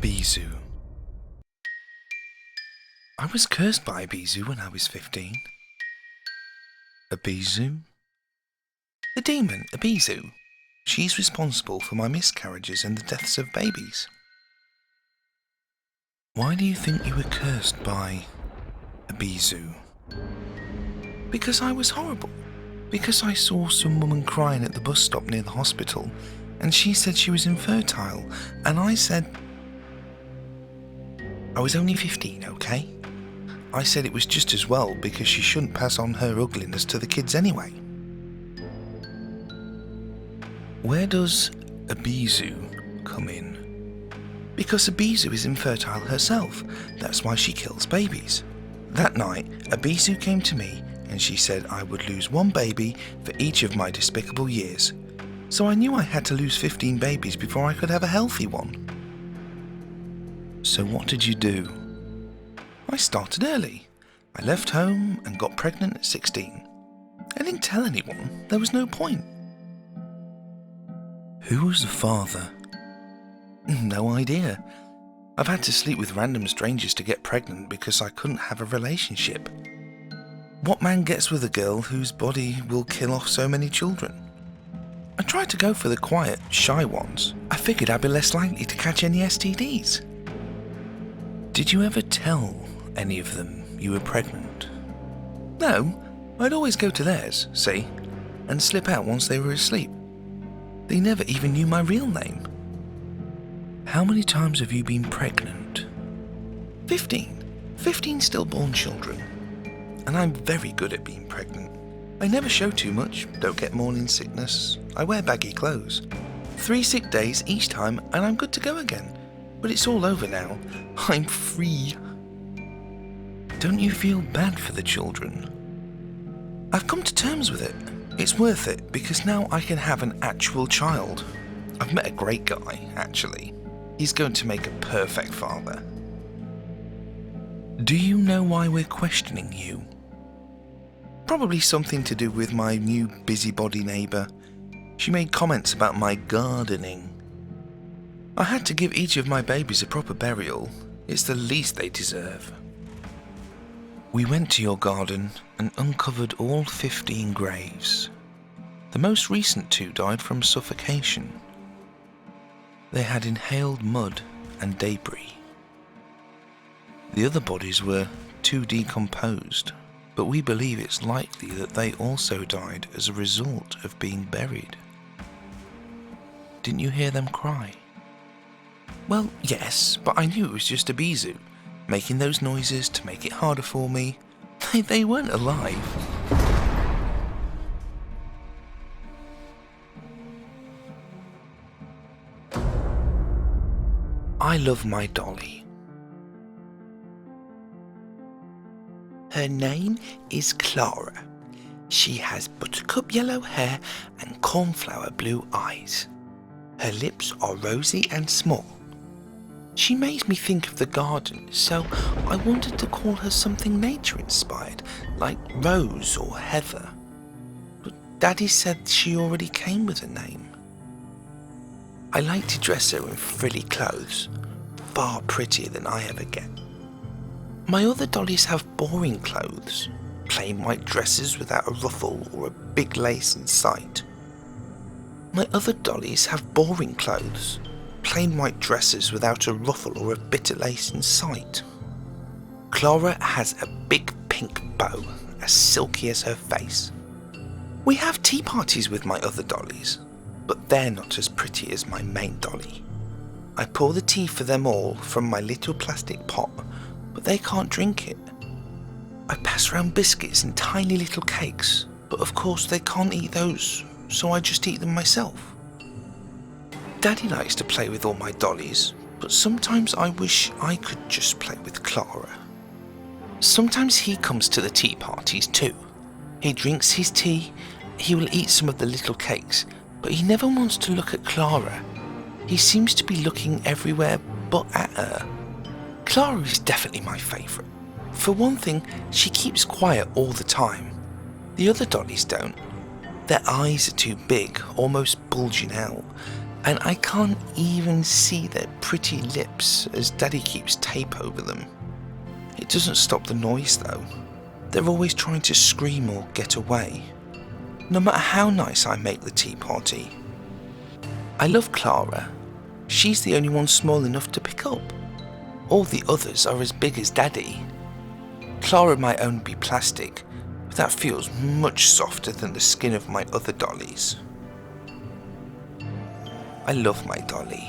ABYZOU. I was cursed by ABYZOU when I was 15. ABYZOU? The demon, ABYZOU. She's responsible for my miscarriages and the deaths of babies. Why do you think you were cursed by ABYZOU? Because I was horrible. Because I saw some woman crying at the bus stop near the hospital, and she said she was infertile, and I said... I was only 15, okay? I said it was just as well because she shouldn't pass on her ugliness to the kids anyway. Where does ABYZOU come in? Because ABYZOU is infertile herself. That's why she kills babies. That night, ABYZOU came to me and she said I would lose one baby for each of my despicable years. So I knew I had to lose 15 babies before I could have a healthy one. So what did you do? I started early. I left home and got pregnant at 16. I didn't tell anyone. There was no point. Who was the father? No idea. I've had to sleep with random strangers to get pregnant because I couldn't have a relationship. What man gets with a girl whose body will kill off so many children? I tried to go for the quiet, shy ones. I figured I'd be less likely to catch any STDs. Did you ever tell any of them you were pregnant? No, I'd always go to theirs, see, and slip out once they were asleep. They never even knew my real name. How many times have you been pregnant? 15. 15 stillborn children. And I'm very good at being pregnant. I never show too much, don't get morning sickness. I wear baggy clothes. 3 sick days each time and I'm good to go again. But it's all over now. I'm free. Don't you feel bad for the children? I've come to terms with it. It's worth it because now I can have an actual child. I've met a great guy, actually. He's going to make a perfect father. Do you know why we're questioning you? Probably something to do with my new busybody neighbour. She made comments about my gardening. I had to give each of my babies a proper burial. It's the least they deserve. We went to your garden and uncovered all 15 graves. The most recent 2 died from suffocation. They had inhaled mud and debris. The other bodies were too decomposed, but we believe it's likely that they also died as a result of being buried. Didn't you hear them cry? Well, yes, but I knew it was just ABYZOU, making those noises to make it harder for me. They weren't alive. I love my dolly. Her name is Clara. She has buttercup yellow hair and cornflower blue eyes. Her lips are rosy and small. She makes me think of the garden, so I wanted to call her something nature-inspired, like Rose or Heather. But Daddy said she already came with a name. I like to dress her in frilly clothes, far prettier than I ever get. My other dollies have boring clothes, plain white dresses without a ruffle or a big lace in sight. My other dollies have boring clothes, plain white dresses without a ruffle or a bit of lace in sight. Clara has a big pink bow, as silky as her face. We have tea parties with my other dollies, but they're not as pretty as my main dolly. I pour the tea for them all from my little plastic pot, but they can't drink it. I pass around biscuits and tiny little cakes, but of course they can't eat those, so I just eat them myself. Daddy likes to play with all my dollies, but sometimes I wish I could just play with Clara. Sometimes he comes to the tea parties too. He drinks his tea, he will eat some of the little cakes, but he never wants to look at Clara. He seems to be looking everywhere but at her. Clara is definitely my favourite. For one thing, she keeps quiet all the time. The other dollies don't. Their eyes are too big, almost bulging out. And I can't even see their pretty lips as Daddy keeps tape over them. It doesn't stop the noise though. They're always trying to scream or get away, no matter how nice I make the tea party. I love Clara. She's the only one small enough to pick up. All the others are as big as Daddy. Clara might only be plastic, but that feels much softer than the skin of my other dollies. I love my dolly.